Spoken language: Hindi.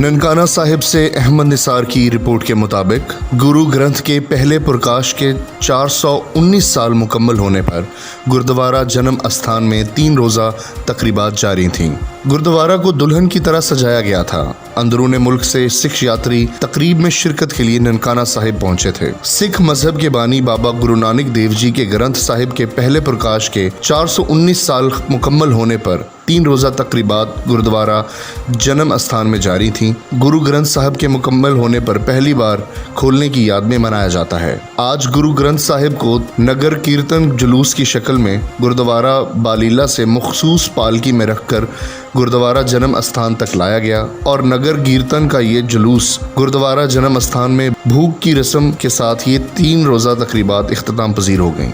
ननकाना साहिब से अहमद निसार की रिपोर्ट के मुताबिक गुरु ग्रंथ के पहले प्रकाश के 419 साल मुकम्मल होने पर गुरुद्वारा जन्म स्थान में 3 रोज़ा तकरीबात जारी थीं। गुरुद्वारा को दुल्हन की तरह सजाया गया था। अंदरूनी मुल्क से सिख यात्री तकरीब में शिरकत के लिए ननकाना साहिब पहुंचे थे। सिख मजहब के बानी बाबा गुरु नानक देव जी के ग्रंथ साहिब के पहले प्रकाश के 419 साल मुकम्मल होने पर 3 रोज़ा तकरीबात गुरुद्वारा जन्म स्थान में जारी थीं। गुरु ग्रंथ साहिब के मुकम्मल होने पर पहली बार खोलने की याद में मनाया जाता है। आज गुरु ग्रंथ साहिब को नगर कीर्तन जुलूस की शक्ल में गुरुद्वारा बालीला से मखसूस पालकी में रखकर गुरुद्वारा जन्म स्थान तक लाया गया और नगर कीर्तन का ये जुलूस गुरुद्वारा जन्म स्थान में भूख की रस्म के साथ ये 3 रोज़ा तकरीबात इख्तिताम पजीर हो गईं।